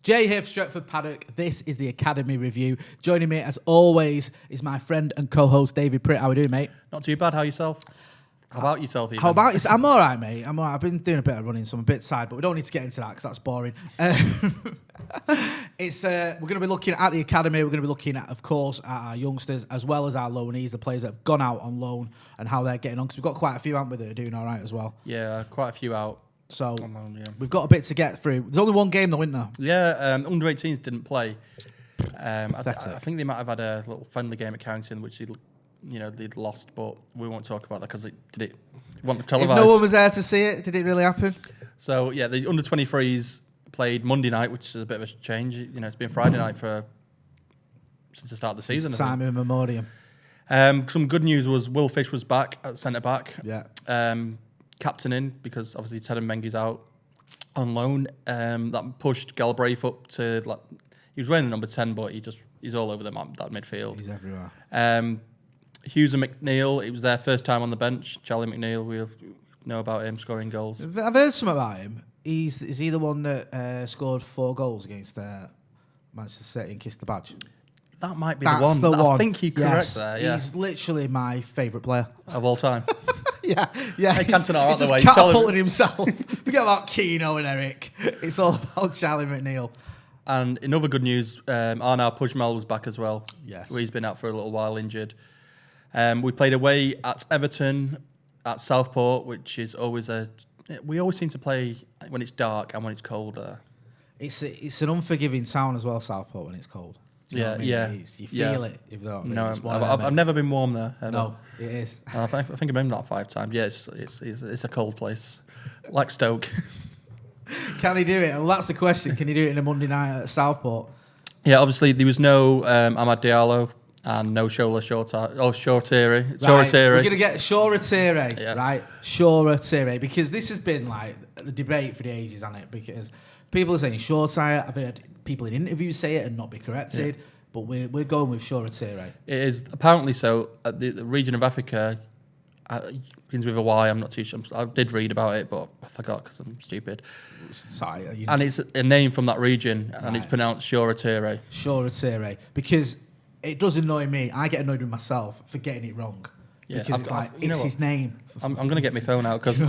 Jay here for Stretford Paddock. This is the Academy Review. Joining me, as always, is my friend and co-host, David Pritt. How are we doing, mate? Not too bad. How yourself? How about yourself, even? How about you? I'm all right, mate. I'm all right. I've been doing a bit of running, so I'm a bit tired, but we don't need to get into that because that's boring. We're going to be looking at the Academy. We're going to be looking at, of course, at our youngsters, as well as our loanees, the players that have gone out on loan and how they're getting on, because we've got quite a few, haven't we, that are doing all right as well. Yeah, quite a few out. So yeah. We've got a bit to get through. There's only one game though, isn't there? Yeah, under 18s didn't play. I think they might have had a little friendly game at Carrington, which they'd lost, but we won't talk about that because it wasn't televised. If no one was there to see it, did it really happen? So yeah, the under 23s played Monday night, which is a bit of a change. It's been Friday night since the start of the season. Time in memoriam. Some good news was Will Fish was back at centre back. Yeah. Captaining, because obviously Ted and Mengi's out on loan. That pushed Galbraith up to, he was wearing the number 10, but he's all over that midfield. He's everywhere. Hughes and McNeil, it was their first time on the bench. Charlie McNeil, we know about him scoring goals. I've heard something about him. Is he the one that scored 4 goals against Manchester City and kissed the badge? That might be That's the one. I think you're correct there. Yeah. He's literally my favourite player of all time. yeah. Hey, Cantona out He's the way. just catapulted himself. Forget about Keano and Eric. It's all about Charlie McNeil. And in other good news, Arnaud Pujmal was back as well. Yes. He's been out for a little while injured. We played away at Everton at Southport, which is always we always seem to play when it's dark and when it's colder. It's an unforgiving town as well, Southport, when it's cold. Do you know what I mean? Yeah. You feel it. If not, no, I've never been warm there. Ever. No, it is. I think I've been like 5 times. Yeah, it's a cold place, like Stoke. Can he do it? Well, that's the question. Can he do it in a Monday night at Southport? Yeah, obviously there was no Amad Diallo and no Shola Shortiri. Right, we're going to get Shortiri, yeah. right? Shortiri, because this has been like the debate for the ages, hasn't it? Because people are saying Shortiri. I've heard people in interviews say it and not be corrected, but we're going with Shortiri. It is apparently so. The region of Africa begins with a Y. I'm not too sure. I did read about it, but I forgot because I'm stupid. Sorry, and it's a name from that region, and it's pronounced Shortiri. Shortiri, because it does annoy me. I get annoyed with myself for getting it wrong. Yeah, because it's his name. I'm going to get my phone out because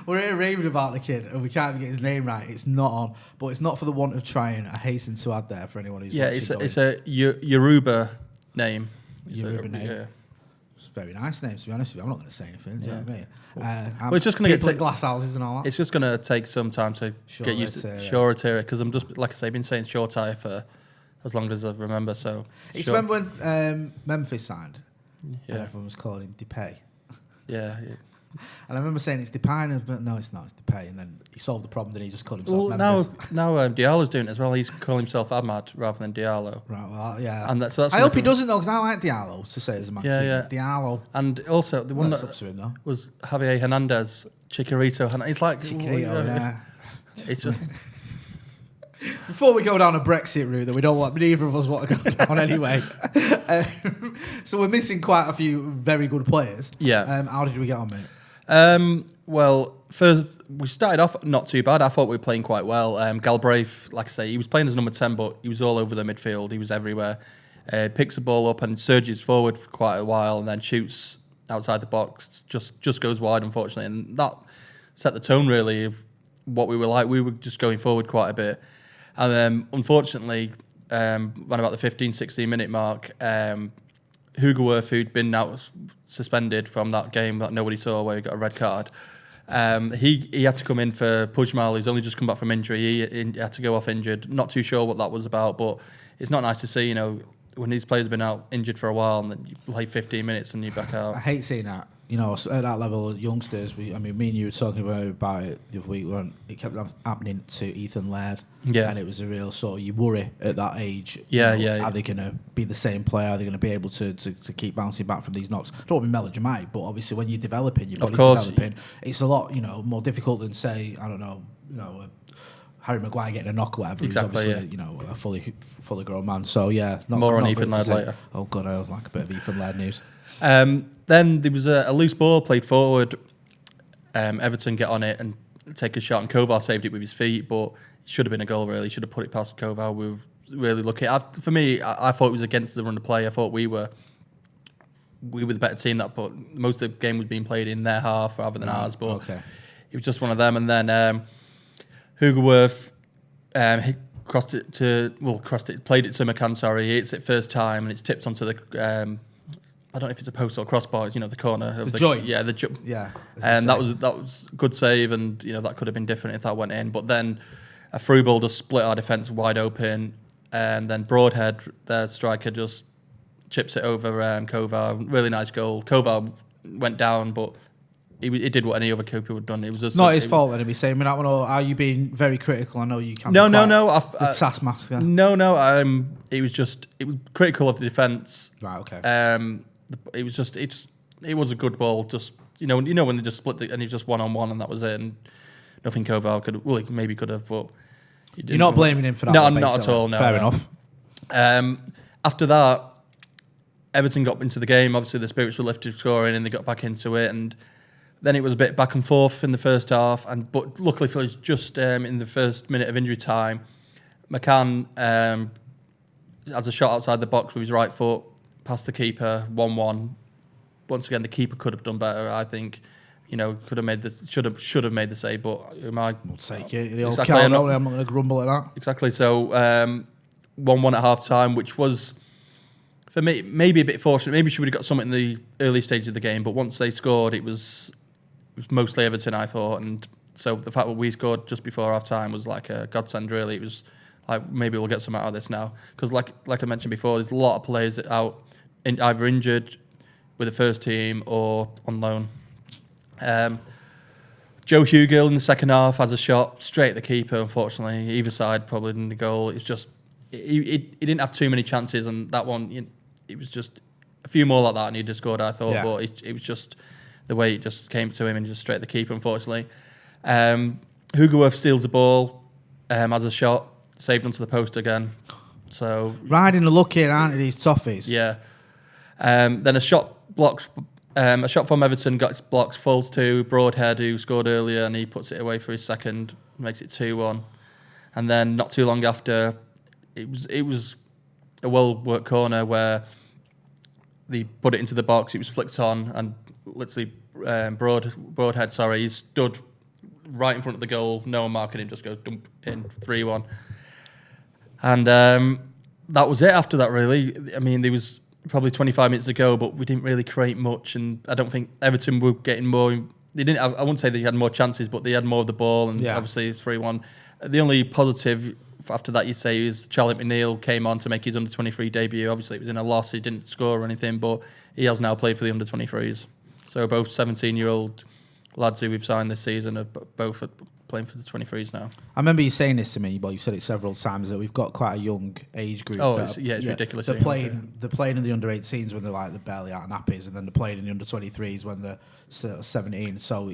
we're here raving about the kid and we can't even get his name right. It's not on, but it's not for the want of trying. I hasten to add there for anyone who's it's a Yoruba name. Yoruba name. Yeah. It's a very nice name, to be honest with you. I'm not going to say anything. Do you know what I mean? Well, it's just going to get glass houses and all that. It's just going to take some time to get used to Shortiri because I'm just, like I say, been saying Shortiri for as long as I remember. So it's when Memphis signed, and everyone was calling him Depay. Yeah. And I remember saying it's Depay, but no, it's not. It's Depay. And then he solved the problem. Then he just called himself Memphis. Now Diallo's doing it as well. He's calling himself Ahmad rather than Diallo. Right. Well, yeah. And that's I hope he doesn't though, because I like Diallo to say as a man. Yeah. Diallo. And also the one that up to him, though. was Javier Hernandez, Chikorito. He's like Chikorito. Yeah. It's just. Before we go down a Brexit route that we don't want, neither of us want to go down anyway. So we're missing quite a few very good players. Yeah. How did we get on, mate? Well, first we started off not too bad. I thought we were playing quite well. Galbraith, like I say, he was playing as number 10, but he was all over the midfield. He was everywhere. Picks the ball up and surges forward for quite a while, and then shoots outside the box. Just goes wide, unfortunately, and that set the tone really of what we were like. We were just going forward quite a bit. And then, unfortunately, around about the 15, 16-minute mark, Hugo Wirth, who'd been now suspended from that game that nobody saw where he got a red card, he had to come in for Pujmal. He's only just come back from injury. He had to go off injured. Not too sure what that was about, but it's not nice to see, when these players have been out injured for a while and then you play 15 minutes and you're back out. I hate seeing that. At that level, youngsters, me and you were talking about it the other week when it kept happening to Ethan Laird. Yeah. And it was a real sort of, you worry at that age. Yeah. Are they going to be the same player? Are they going to be able to keep bouncing back from these knocks? I don't want to be melodramatic, but obviously when you're developing, your body's developing, it's a lot, more difficult than, say, I don't know, Harry Maguire getting a knock or whatever. Exactly, he's obviously, a fully grown man. So, yeah. More on Ethan Laird later. Oh, God, I like a bit of Ethan Laird news. Then there was a loose ball played forward. Everton get on it, and take a shot, and Kovar saved it with his feet, but it should have been a goal, really. Should have put it past Kovar. We were really lucky. For me, I thought it was against the run of play. I thought we were the better team, that, but most of the game was being played in their half rather than ours, but it was just one of them. And then Hugo Worth, he played it to McCann, sorry. He hits it first time, and it's tipped onto the... I don't know if it's a post or crossbar, the corner of the joint. Yeah, the joint. Yeah. And that was a good save, and that could have been different if that went in. But then a through ball just split our defence wide open, and then Broadhead, their striker, just chips it over Kovar. Really nice goal. Kovar went down, but he did what any other keeper would have done. It was just not his fault. Then, be saying that one, or are you being very critical? I know you can. No. The sass master. No. It was critical of the defence. Right. Okay. It was a good ball. Just when they just split and he just 1-on-1 and that was it, and nothing Kovar could. Well, he maybe could have, but you're not blaming him for that. No, not at all. No, fair enough. After that, Everton got into the game. Obviously, the spirits were lifted, scoring, and they got back into it. And then it was a bit back and forth in the first half. But luckily for us, just in the first minute of injury time, McCann has a shot outside the box with his right foot, past the keeper, 1-1. Once again, the keeper could have done better, I think. Could have should have made the save, but I'll take it. Exactly, I'm not going to grumble at that. Exactly. So 1-1 at half time, which was for me maybe a bit fortunate. Maybe she would have got something in the early stage of the game, but once they scored, it was mostly Everton, I thought, and so the fact that we scored just before half time was like a godsend. Really, it was like maybe we'll get some out of this now, because like I mentioned before, there's a lot of players out either injured with the first team or on loan. Joe Hugill in the second half has a shot straight at the keeper. Unfortunately, either side probably didn't the goal. It's just he didn't have too many chances, and that one it was just a few more like that, and he'd have scored, I thought. But it was just the way it just came to him and just straight at the keeper. Unfortunately, Hugo Worth steals the ball, has a shot saved onto the post again. So riding the luck here, aren't these toffees? Yeah. Then a shot blocks. A shot from Everton got blocks, falls to Broadhead, who scored earlier, and he puts it away for his second, makes it 2-1. And then not too long after, it was a well-worked corner where they put it into the box. It was flicked on, and literally Broadhead, he stood right in front of the goal. No one marking him, just goes dump in 3-1. And that was it after that, really. I mean, there was probably 25 minutes ago, but we didn't really create much, and I don't think Everton were getting more. They didn't. I wouldn't say they had more chances, but they had more of the ball, and obviously 3-1. The only positive after that you'd say is Charlie McNeil came on to make his under-23 debut. Obviously, it was in a loss; he didn't score or anything, but he has now played for the under-23s. So both 17-year-old lads who we've signed this season are both playing for the 23s now. I remember you saying this to me, but you've said it several times, that we've got quite a young age group. Oh, it's ridiculous. They're playing in the under-18s when they're barely out of nappies, and then they're playing in the under-23s when they're 17. So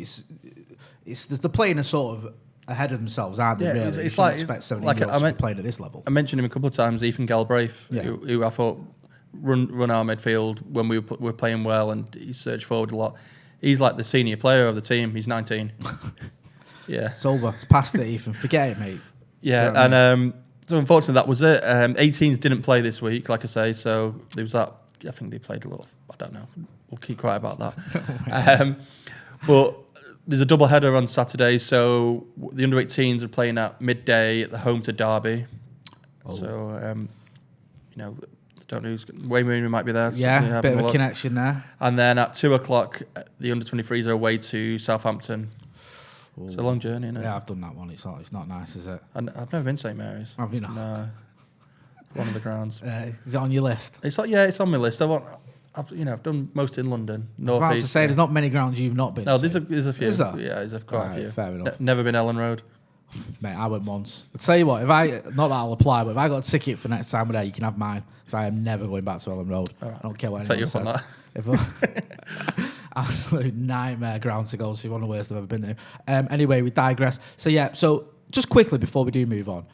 they're playing a sort of ahead of themselves, aren't they? Yeah, really? it's like expect 17-year-olds to be playing at this level. I mentioned him a couple of times, Ethan Galbraith, who I thought run our midfield when we were playing well, and he surged forward a lot. He's like the senior player of the team. He's 19. Yeah, it's over. It's past it, Ethan. Forget it, mate. Yeah, you know and so unfortunately that was it. 18s didn't play this week, like I say. So there was that. I think they played a little. I don't know. We'll keep quiet about that. But there's a double header on Saturday. So the under-18s are playing at midday at the home to Derby. Oh. So don't know who's Wayne Rooney might be there. So yeah, bit of a connection there. And then at 2:00, the under-23s are away to Southampton. Ooh. It's a long journey, isn't it? Yeah, I've done that one. It's not nice, is it? And I've never been to St Mary's. Have you not? No. One of the grounds. Is it on your list? It's on my list. I've done most in London, North East. I was about to say, there's not many grounds you've not been to. No, there's a few. Is there? Yeah, there's quite a few. Fair enough. Never been Ellen Road. Mate, I went once. I'll tell you what, not that I'll apply, but if I got a ticket for next time we're there, you can have mine, because I am never going back to Ellen Road. Right. I don't care what anyone says. Take you up on that. Absolute nightmare ground to go to, one of the worst I've ever been to. Anyway, we digress. So just quickly before we do move on,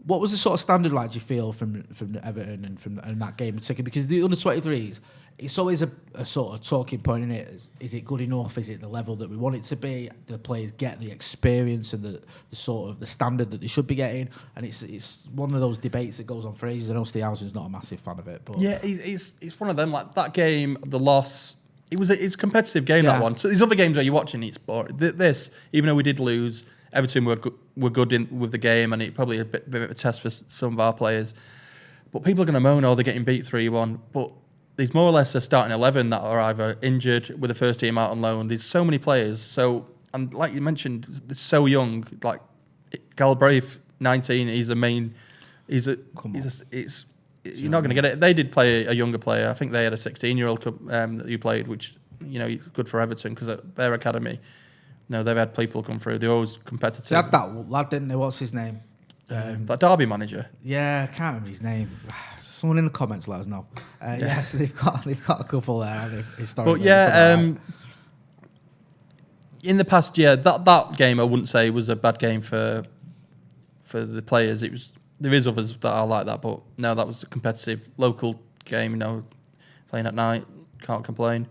what was the sort of standard like, do you feel, from Everton and from that game in particular? Because the under-23s, it's always a sort of talking point in it. Is it good enough? Is it the level that we want it to be? Do the players get the experience and the sort of the standard that they should be getting? And it's one of those debates that goes on for ages. I know Steve Housen's not a massive fan of it, but yeah, it's one of them. Like that game, the loss. It's a competitive game, that one. So these other games where you're watching, it's boring. This, even though we did lose, Everton were good with the game, and it probably a bit of a test for some of our players. But people are going to moan, they're getting beat 3-1. But there's more or less a starting 11 that are either injured with the first team out on loan. There's so many players. And like you mentioned, they're so young. Like Galbraith, 19, he's the main. You're not going to get it. They did play a younger player. I think they had a 16-year-old that you played, which good for Everton because their academy. No, they've had people come through. They're always competitive. They had that lad, didn't they? What's his name? That Derby manager. Yeah, I can't remember his name. Someone in the comments let us know. Yes, they've got a couple there. But yeah, in the past, that game I wouldn't say was a bad game for the players. There is others that are like that, but no, that was a competitive local game. Playing at night, can't complain.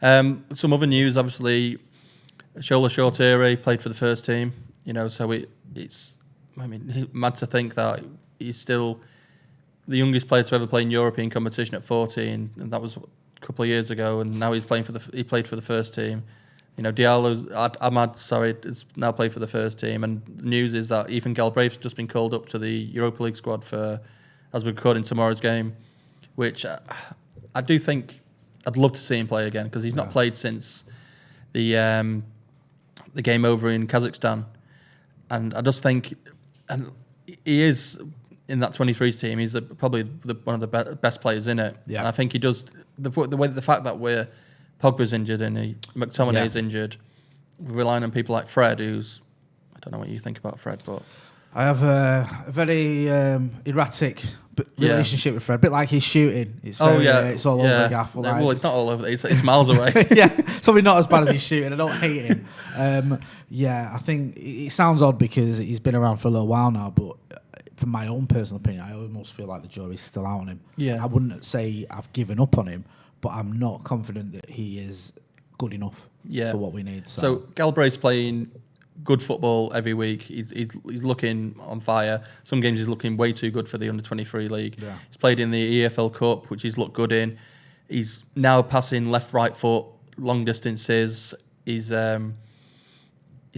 Some other news, obviously, Shola Shorteri played for the first team. So it's. I mean, mad to think that he's still the youngest player to ever play in European competition at 14, and that was a couple of years ago. And now he's playing he played for the first team. has now played for the first team, and the news is that Ethan Galbraith's just been called up to the Europa League squad as we're recording tomorrow's game, which I do think I'd love to see him play again because he's not played since the game over in Kazakhstan, and I just think. And he is in that 23s team. He's probably one of the best players in it. Yeah. And I think he does the fact that Pogba's injured and McTominay's injured. We're relying on people like Fred, I don't know what you think about Fred, but I have a very erratic relationship with Fred, a bit like his shooting. It's very, it's all over the gaff. Well, it's not all over. It's miles away. It's probably not as bad as his shooting. I don't hate him. I think it sounds odd because he's been around for a little while now, but from my own personal opinion, I almost feel like the jury's still out on him. Yeah. I wouldn't say I've given up on him, but I'm not confident that he is good enough for what we need. So Galbraith's playing good football every week. He's looking on fire. Some games he's looking way too good for the under-23 league. Yeah. He's played in the EFL Cup, which he's looked good in. He's now passing left, right foot, long distances. He's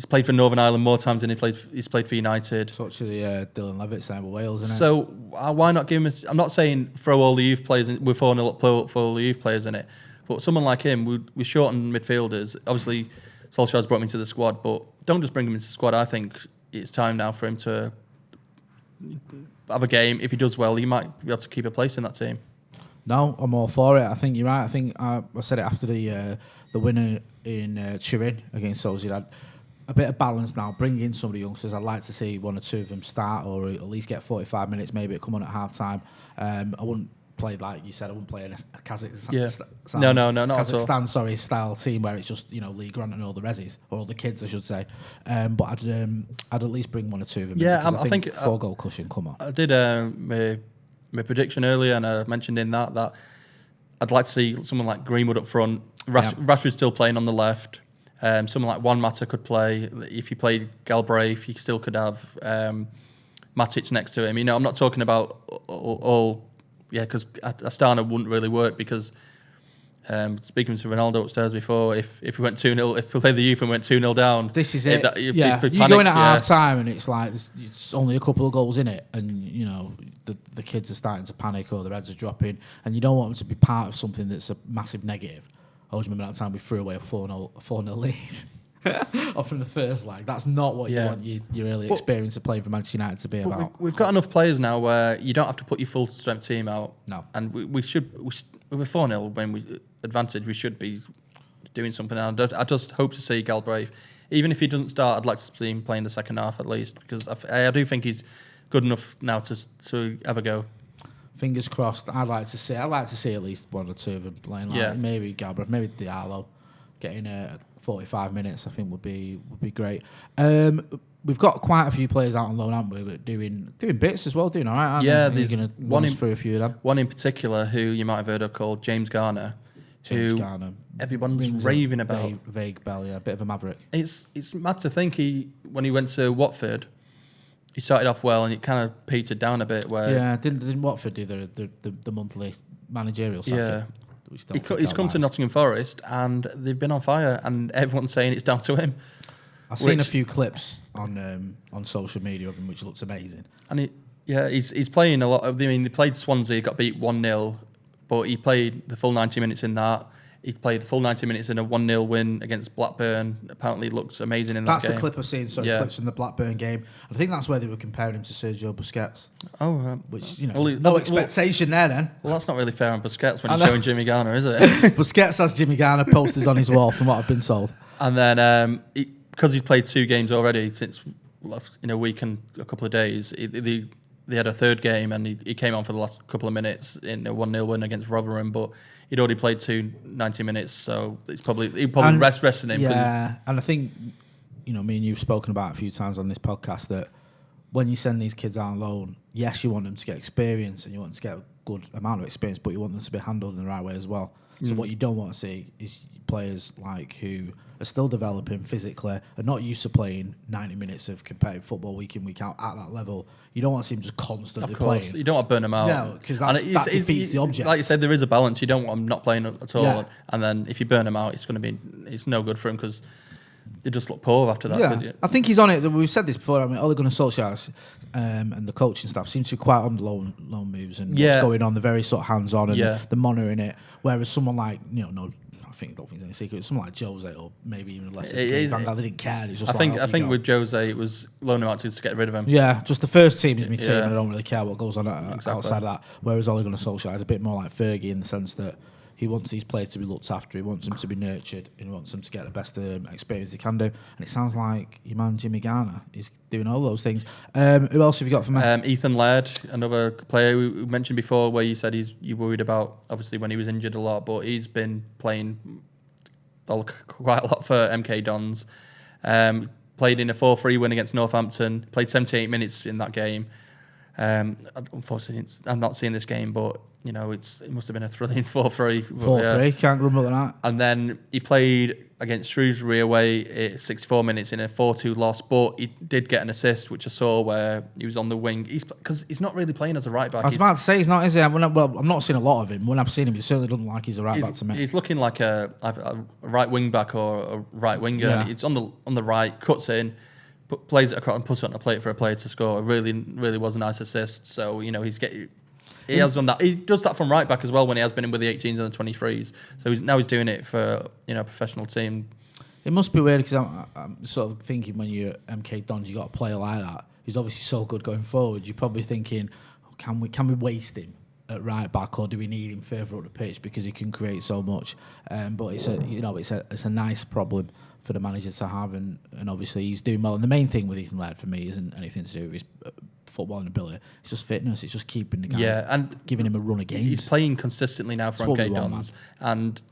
played for Northern Ireland more times than he's played for United. Such as the Declan Lavigne side with Wales, isn't it? So why not give him? I'm not saying throw all the youth players in. We're 4-0 up for all the youth players in it, but someone like him, we shorten midfielders. Obviously, Solskjaer's brought him into the squad, but don't just bring him into the squad. I think it's time now for him to have a game. If he does well, he might be able to keep a place in that team. No, I'm all for it. I think you're right. I think I said it after the winner in Turin against Sociedad. A bit of balance now. Bring in some of the youngsters. I'd like to see one or two of them start, or at least get 45 minutes. Maybe it come on at half time. I wouldn't play like you said. I wouldn't play a Kazakhstan. Kazakhstan, style team where it's just Lee Grant and all the resis or all the kids, I should say. But I'd at least bring one or two of them. Yeah, I think 4-goal cushion. Come on. I did my prediction earlier, and I mentioned in that I'd like to see someone like Greenwood up front. Rashford's still playing on the left. Someone like Juan Mata could play. If you played Galbraith, you still could have Matic next to him. I'm not talking about all because Astana wouldn't really work because speaking to Ronaldo upstairs before, if we went 2-0, if we played the youth and went 2-0 down, this is it. You go in at half time and it's like it's only a couple of goals in it, and the kids are starting to panic or their heads are dropping, and you don't want them to be part of something that's a massive negative. I always remember that time we threw away a 4-0 lead off from the first leg. That's not what you want your early experience of playing for Manchester United to be about. We've got enough players now where you don't have to put your full strength team out. No. And we should, with a 4-0 when we advantage, we should be doing something. And I just hope to see Galbraith. Even if he doesn't start, I'd like to see him play in the second half at least, because I do think he's good enough now to have a go. Fingers crossed. I'd like to see at least one or two of them playing. Maybe Galbraith, maybe Diallo, getting 45 minutes. I think would be great. we've got quite a few players out on loan, haven't we? That doing bits as well, doing all right. Aren't Yeah, they? there's You're gonna run us through a few of them. One in particular who you might have heard of called James Garner. Garner. Everyone's raving about. Vague bell, yeah, a bit of a maverick. It's mad to think when he went to Watford, he started off well and it kind of petered down a bit. Where didn't Watford do the monthly managerial cycle? Yeah, he's come to Nottingham Forest and they've been on fire, and everyone's saying it's down to him. I've seen a few clips on social media of him, which looks amazing. And he's playing a lot of. I mean, they played Swansea, got beat 1-0, but he played the full 90 minutes in that. He played the full 90 minutes in a 1-0 win against Blackburn. Apparently looks amazing in that game. That's the clip I've seen, clips from the Blackburn game. I think that's where they were comparing him to Sergio Busquets. Oh, which, no expectation there then. Well, that's not really fair on Busquets when you're showing Jimmy Garner, is it? Busquets has Jimmy Garner posters on his wall, from what I've been told. And then, because he's played 2 games already since in a week and a couple of days, they had a third game and he came on for the last couple of minutes in a 1-0 win against Rotherham, but he'd already played 90 minutes, so he'll probably resting him. Yeah, and I think, me and you've spoken about a few times on this podcast that when you send these kids out on loan, yes, you want them to get experience and you want them to get a good amount of experience, but you want them to be handled in the right way as well. So what you don't want to see is players who are still developing physically, are not used to playing 90 minutes of competitive football week in, week out at that level. You don't want to see them just constantly playing. You don't want to burn them out. No, because that defeats the object. Like you said, there is a balance. You don't want them not playing at all. Yeah. And then if you burn them out, it's no good for them because they just look poor after that. Yeah, I think he's on it. We've said this before. I mean, Ole Gunnar Solskjaer and the coaching staff seem to be quite on the loan moves and what's going on. They're very sort of hands-on and they're monitoring it. Whereas someone like, I don't think it's any secret. Someone like Jose or maybe even less. They didn't care. It was just I think with Jose, it was loan him out to get rid of him. Yeah, just the first team is my team, and I don't really care what goes on outside of that. Whereas Ole Gunnar Solskjaer is a bit more like Fergie in the sense that he wants these players to be looked after. He wants them to be nurtured. And he wants them to get the best experience they can do. And it sounds like your man Jimmy Garner is doing all those things. Who else have you got for me? Ethan Laird, another player we mentioned before, where you said you're worried about, obviously, when he was injured a lot, but he's been playing quite a lot for MK Dons. Played in a 4-3 win against Northampton. Played 78 minutes in that game. Unfortunately, I'm not seeing this game, but it must have been a thrilling 4-3. 4-3, can't grumble at that. And then he played against Shrewsbury away at 64 minutes in a 4-2 loss, but he did get an assist, which I saw where he was on the wing. Because he's not really playing as a right back. I was about to say he's not, is he? I'm not seeing a lot of him. When I've seen him, he certainly doesn't like he's a right back to me. He's looking like a right wing back or a right winger. Yeah. It's on the right, cuts in, plays it across and puts it on a plate for a player to score. It really, really was a nice assist. So, he has done that. He does that from right back as well when he has been in with the 18s and the 23s. So he's doing it for a professional team. It must be weird because I'm sort of thinking when you're MK Dons, you got a player like that who's obviously so good going forward. You're probably thinking, can we waste him at right back, or do we need him further up the pitch because he can create so much? But it's a nice problem for the manager to have, and obviously he's doing well. And the main thing with Ethan Laird for me isn't anything to do with his footballing ability. It's just fitness. It's just keeping the guy, and giving him a run of games. He's playing consistently now for MK Dons, and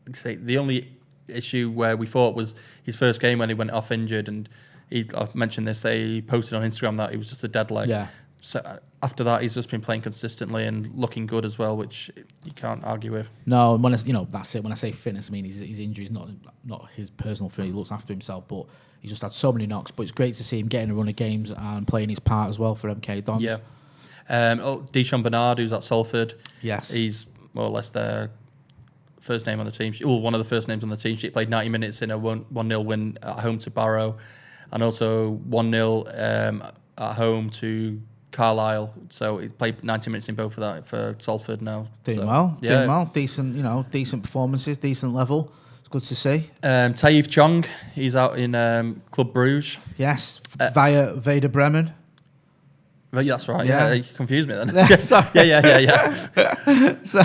the only issue where we thought was his first game when he went off injured, and I've mentioned this. They posted on Instagram that he was just a dead leg. Yeah. So after that, he's just been playing consistently and looking good as well, which you can't argue with. No, and that's it. When I say fitness, I mean his injuries, not his personal fitness. He looks after himself, but he's just had so many knocks. But it's great to see him getting a run of games and playing his part as well for MK Dons. Yeah. Deschamps Bernard, who's at Salford. Yes. He's more or less their first name on the team sheet. Well, one of the first names on the team sheet. Played 90 minutes in a 1-0 win at home to Barrow, and also 1-0 at home to Carlisle. So he played 90 minutes in both of that for Salford now. Doing well. Decent performances, decent level. It's good to see. Tahith Chong, he's out in Club Bruges. Yes, via Werder Bremen. That's right. Yeah, you confused me then. Yeah. Yeah. So,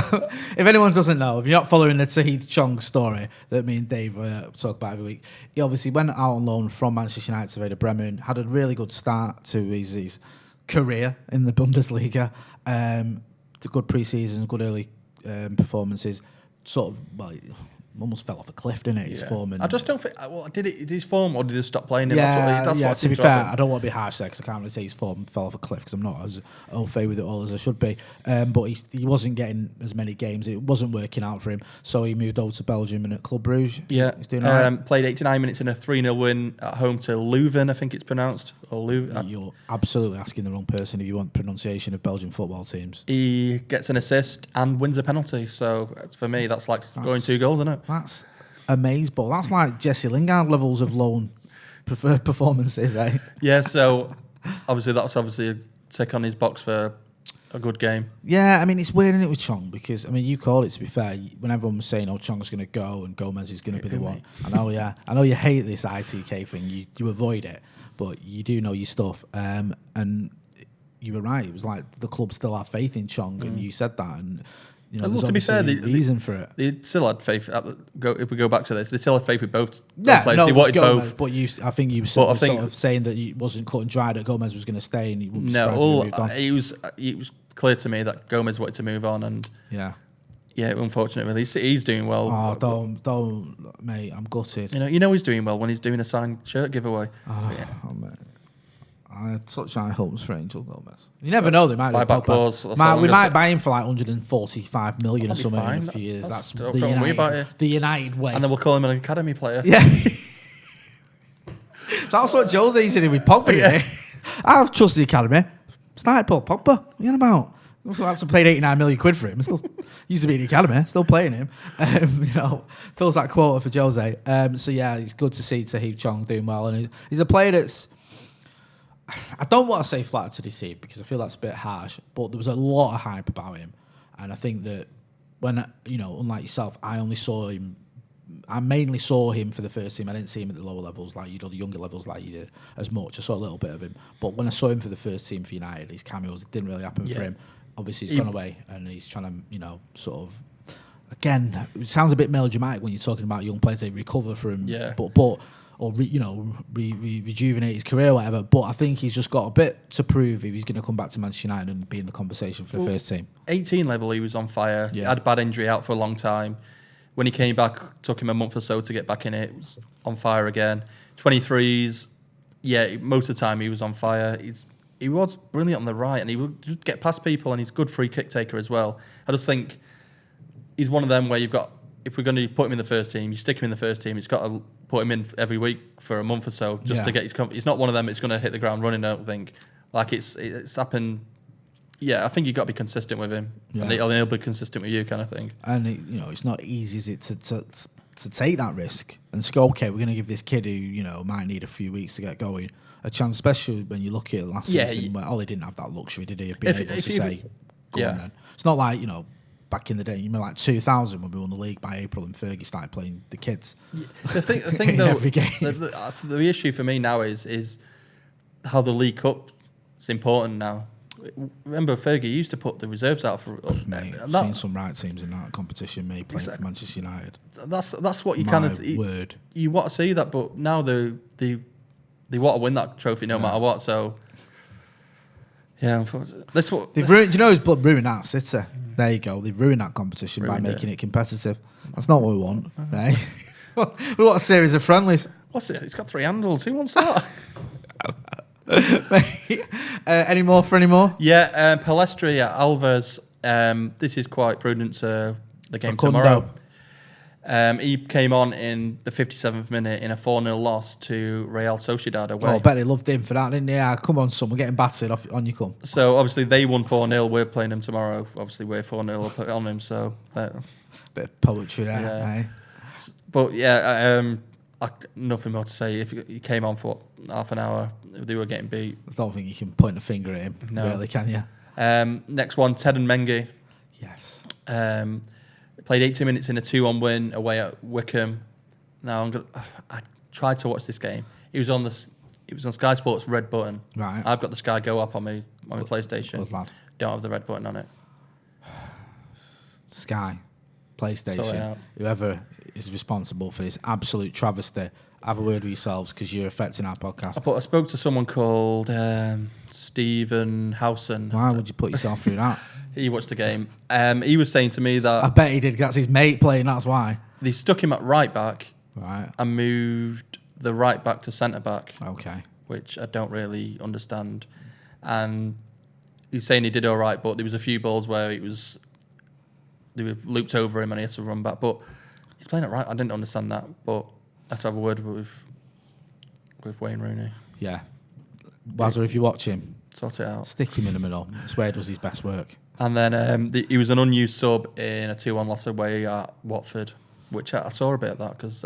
if anyone doesn't know, if you're not following the Tahith Chong story that me and Dave talk about every week, he obviously went out on loan from Manchester United to Werder Bremen, had a really good start to his career in the Bundesliga. The good pre-seasons, good early performances. Sort of, almost fell off a cliff, didn't it? His form. And I just don't think. Well, did his form or did he stop playing him? Yeah, that's what to be fair, I don't want to be harsh there because I can't really say his form fell off a cliff because I'm not as au fait with it all as I should be. But he wasn't getting as many games. It wasn't working out for him. So he moved over to Belgium and at Club Brugge. Yeah. He's doing all right. Played 89 minutes in a 3-0 win at home to Leuven, I think it's pronounced. Or You're absolutely asking the wrong person if you want pronunciation of Belgian football teams. He gets an assist and wins a penalty. So for me, that's like scoring 2 goals, isn't it? That's amazing. That's like Jesse Lingard levels of loan performances, eh? Yeah, so that's a tick on his box for a good game. Yeah, I mean, it's weird, isn't it, with Chong? Because, I mean, you called it, to be fair, when everyone was saying, Chong's going to go and Gomez is going to be the one. I know, yeah. I know you hate this ITK thing. You avoid it, but you do know your stuff. And you were right. It was like the club still have faith in Chong, and you said that. And, there's to be fair, the reason for it. They still had faith. If we go back to this, they still had faith with both Yeah, players. no, They wanted Gomez, both. but I think you were sort of saying that he wasn't cut and dry, that Gomez was going to stay, and he wouldn't be surprised if he moved on. It was clear to me that Gomez wanted to move on, and yeah, unfortunately, he's doing well. Oh, don't, mate, I'm gutted. You know he's doing well when he's doing a signed shirt giveaway. Oh, mate. I had such high hopes for Angel Gomez. You never know, they might. Buyback clause. We might buy him for like 145 million or something in a few years. That's the United way. And then we'll call him an academy player. Yeah. That's what Jose said with Pogba. Yeah. I trust the academy. Started Paul Pogba. What are you on about? That's paid 89 million quid for him. Still used to be in the academy. Still playing him. Fills that quota for Jose. So yeah, it's good to see Tahith Chong doing well, and he's a player that's. I don't want to say flattered to deceive because I feel that's a bit harsh, but there was a lot of hype about him, and I think that when unlike yourself, I mainly saw him for the first team. I didn't see him at the lower levels like you did, the younger levels like you did as much. I saw a little bit of him, but when I saw him for the first team for United, his cameos didn't really happen for him. Obviously, he's gone away and he's trying to sort of. Again, it sounds a bit melodramatic when you're talking about young players they recover from, rejuvenate his career or whatever. But I think he's just got a bit to prove if he's going to come back to Manchester United and be in the conversation for the first team. 18 level, he was on fire. Yeah. He had a bad injury out for a long time. When he came back, took him a month or so to get back in it. Was on fire again. 23s, most of the time he was on fire. He was brilliant on the right, and he would just get past people, and he's a good free kick taker as well. I just think he's one of them where if we're going to put him in the first team, you stick him in the first team. It's got to put him in every week for a month or so just to get his. He's not one of them that's going to hit the ground running. I don't think. Like it's happened. Yeah, I think you've got to be consistent with him, and he'll be consistent with you, kind of thing. And it's not easy, is it, to take that risk and go, okay, we're going to give this kid who might need a few weeks to get going a chance, especially when you look at last season where Ollie didn't have that luxury, did he? Of being able to say, go on then. It's not like back in the day, like 2000 when we won the league by April and Fergie started playing the kids. Yeah. The thing though, every game. The issue for me now is how the League Cup is important now. Remember, Fergie used to put the reserves out for. Mate, I've seen some right teams in that competition. Me playing for Manchester United. That's what you kind of word. You want to see that, but now they want to win that trophy no matter what. So yeah, unfortunately, they've ruined. Who's ruined that? City. There you go. They've ruined that competition by making it competitive. That's not what we want. Eh? We want a series of friendlies. What's it? It's got 3 handles. Who wants that? Any more? Yeah, Palestri at Alvarez. This is quite prudent to the game tomorrow. He came on in the 57th minute in a 4-0 loss to Real Sociedad away. Oh, I bet they loved him for that, didn't they? Yeah, come on, son, we're getting battered on you come. So obviously they won 4-0. We're playing him tomorrow. Obviously we're 4-0 up on him. So bit of poetry there. Yeah. Eh? But nothing more to say. If he came on for half an hour, they were getting beat. I don't think you can point a finger at him. No. Really, can you? Next one, Ted and Mengi. Yes. Played 80 minutes in a 2-1 win away at Wickham. Now I tried to watch this game. It was on Sky Sports Red Button. Right. I've got the Sky Go up on my PlayStation. Good lad. Don't have the red button on it. Sky, PlayStation, whoever is responsible for this absolute travesty, have a word with yourselves because you're affecting our podcast. I spoke to someone called Stephen Howson. Why would you put yourself through that? He watched the game. He was saying to me I that bet he did. That's his mate playing. That's why. they stuck him at right back Right. and moved the right back to centre back, Okay. which I don't really understand. And he's saying he did all right, but there was a few balls where they were looped over him and he had to run back. But he's playing it right. I didn't understand that, but I have to have a word with Wayne Rooney. Yeah. Wazza, if you watch him, Sort it out. stick him in the middle. That's where he does his best work. And then he was an unused sub in a 2-1 loss away at Watford, which I saw a bit of that because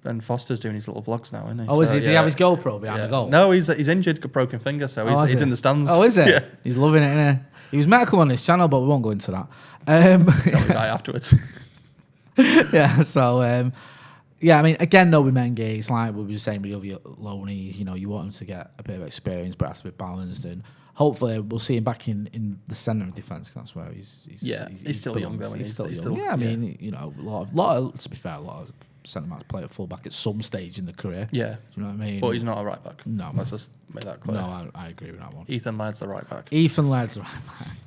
Ben Foster's doing his little vlogs now, isn't he? Oh, is he? Did he have his GoPro behind the goal? No, he's injured, got broken finger, so he's in the stands. Oh, is it? Yeah. He's loving it, innit? He was meant to come on this channel, but we won't go into that. Tell me about it afterwards. Yeah, so, yeah, I mean, again, though, with Mengi, it's like we were saying with the other loanees, you know, you want him to get a bit of experience, but it has to be balanced. And hopefully we'll see him back in the centre of defence, because that's where he's still young, though. He's still young. Yeah, I mean, you know, a lot of, to be fair, a lot of centre-backs play at full-back at some stage in the career. Yeah. Do you know what I mean? But he's not a right back. No. Let's just make that clear. No, I agree with that one. Ethan Laird's the right back. Ethan Laird's a right back.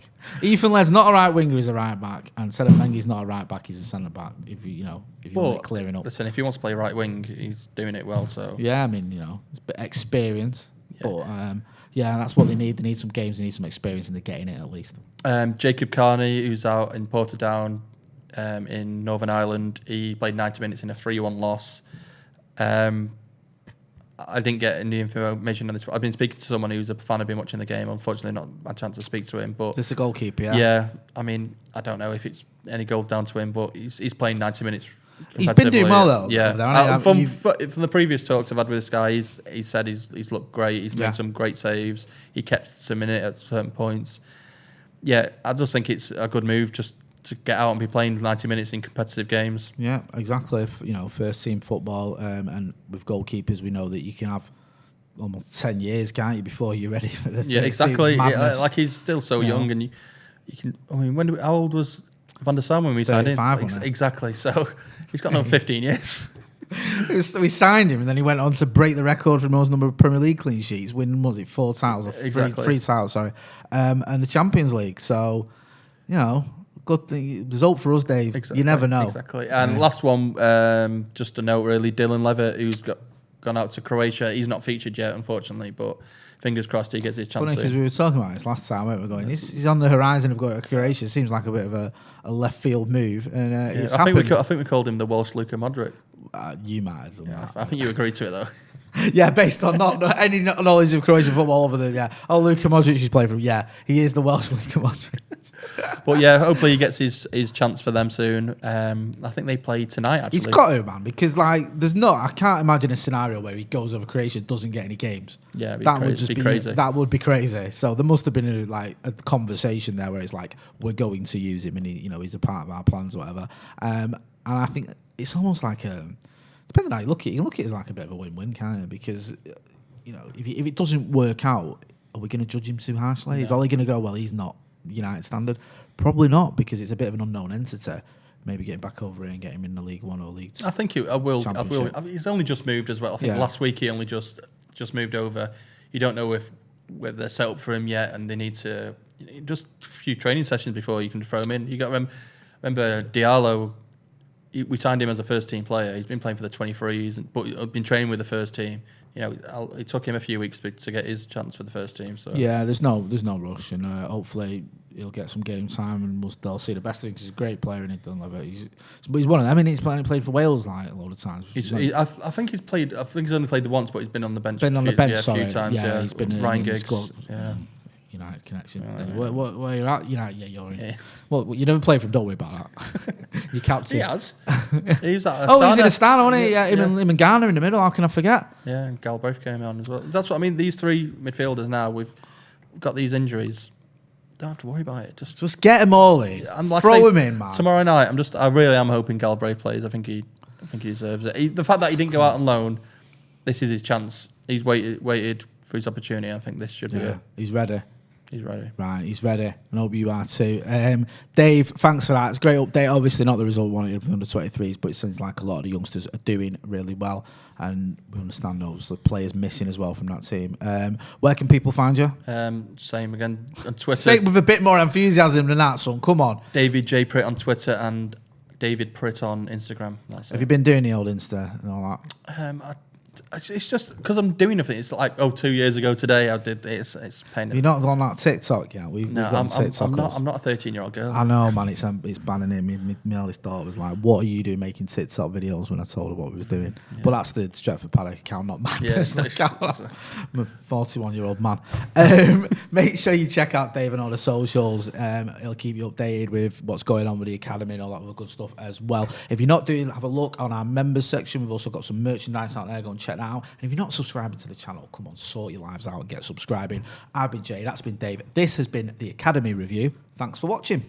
Ethan Laird's not a right winger, he's a right back. And Sergio Mengi's not a right back, he's a centre back. If you want it clearing up. Listen, if he wants to play right wing, he's doing it well. So Yeah, I mean, you know, it's a bit experience. Yeah. But yeah, that's what they need. They need some games, they need some experience, and they're getting it at least. Jacob Carney, who's out in Portadown in Northern Ireland, he played 90 minutes in a 3-1 loss. I didn't get any information on this. I've been speaking to someone who's a fan of been watching the game. Unfortunately, not had a chance to speak to him. But This is the goalkeeper, yeah. yeah, I mean, I don't know if it's any goals down to him, but he's playing 90 minutes. He's been doing well, though. Yeah, There, from the previous talks I've had with this guy, he said he's looked great. He's made some great saves. He kept him in it at certain points. Yeah, I just think it's a good move just to get out and be playing 90 minutes in competitive games. Yeah, exactly. You know, first team football, and with goalkeepers, we know that you can have almost 10 years, can't you, before you're ready for the Yeah, first exactly. team madness. Like he's still so young, and you can. I mean, how old was Van der Sar when we signed him? 35, wasn't he? Exactly. So he's got another 15 years. We signed him, and then he went on to break the record for the most number of Premier League clean sheets, winning, was it 4 titles or three titles? Sorry, and the Champions League. So, you know, good thing. There's hope for us, Dave. Exactly, you never know. Exactly. And last one, just a note, really. Dylan Levitt, who's gone out to Croatia. He's not featured yet, unfortunately, but fingers crossed he gets his chance. Funny, because we were talking about this last time, weren't we? Going, he's on the horizon of going to Croatia. Seems like a bit of a left field move, and it's I happened. think we called him the Welsh Luka Modric. You might have done that. I think you agreed to it though. Yeah, based on not any knowledge of Croatian football other than Luka Modric is playing from. Yeah, he is the Welsh Luka Modric. But yeah, hopefully he gets his chance for them soon. I think they play tonight. Actually, He's got to, man, because I can't imagine a scenario where he goes over Croatia and doesn't get any games. Yeah, that would just be crazy. That would be crazy. So there must have been a conversation there where it's like, we're going to use him, and he's a part of our plans or whatever. And I think it's almost like depending on how you look at it, you can look at it as like a bit of a win-win, can't you? Because if it doesn't work out, are we going to judge him too harshly? No. Is Ollie going to go, well, he's not United standard? Probably not, because it's a bit of an unknown entity. Maybe getting back over here and get him in the League One or League. I think I will. He's only just moved as well. I think last week he only just moved over. You don't know whether they're set up for him yet, and they need to just a few training sessions before you can throw him in. You got to remember Diallo. We signed him as a first team player. He's been playing for the 23s, but been training with the first team. It took him a few weeks to get his chance for the first team. So yeah, there's no rush, and hopefully he'll get some game time, and they'll see the best of him, because he's a great player, and he's one of them. I mean, he's played for Wales like a lot of times. I think he's played. I think he's only played once, but he's been on the bench. A few times. Yeah, he's been Ryan in Giggs. the squad. Yeah. United connection. Where you're at? United, yeah, you're in. Yeah. Well, you never played for him. Don't worry about that. You captain. He has. He's at he's in a star, wasn't he? Yeah, him and Garner in the middle. How can I forget? Yeah, and Galbraith came on as well. That's what I mean. These three midfielders now, we've got these injuries. Don't have to worry about it. Just get them all in. Throw him in, man. Tomorrow night, I really am hoping Galbraith plays. I think he deserves it. The fact that he didn't go out on loan, this is his chance. He's waited for his opportunity. I think this should be it. He's ready. He's ready. Right, he's ready. I hope you are too. Dave, thanks for that. It's a great update. Obviously not the result we wanted from the 23s, but it seems like a lot of the youngsters are doing really well. And we understand those players missing as well from that team. Where can people find you? Same again on Twitter. Say it with a bit more enthusiasm than that, son. Come on. David J. Pritt on Twitter and David Pritt on Instagram. Have you been doing the old Insta and all that? It's just because I'm doing nothing. It's like 2 years ago today I did this. It's pain. You're not on that TikTok yet. No, I'm not a 13-year-old girl. I know, man. It's banning him. My eldest daughter was like, "What are you doing making TikTok videos?" When I told her what we was doing. Yeah. But that's the Stretford Paddock account, not my personal account. I'm a 41-year-old man. Make sure you check out Dave and all the socials. He'll keep you updated with what's going on with the academy and all that other good stuff as well. If you're not doing, have a look on our members section. We've also got some merchandise out there. Go and check that out. And if you're not subscribing to the channel, come on, sort your lives out and get subscribing. I've been Jay, that's been Dave. This has been the Academy Review. Thanks for watching.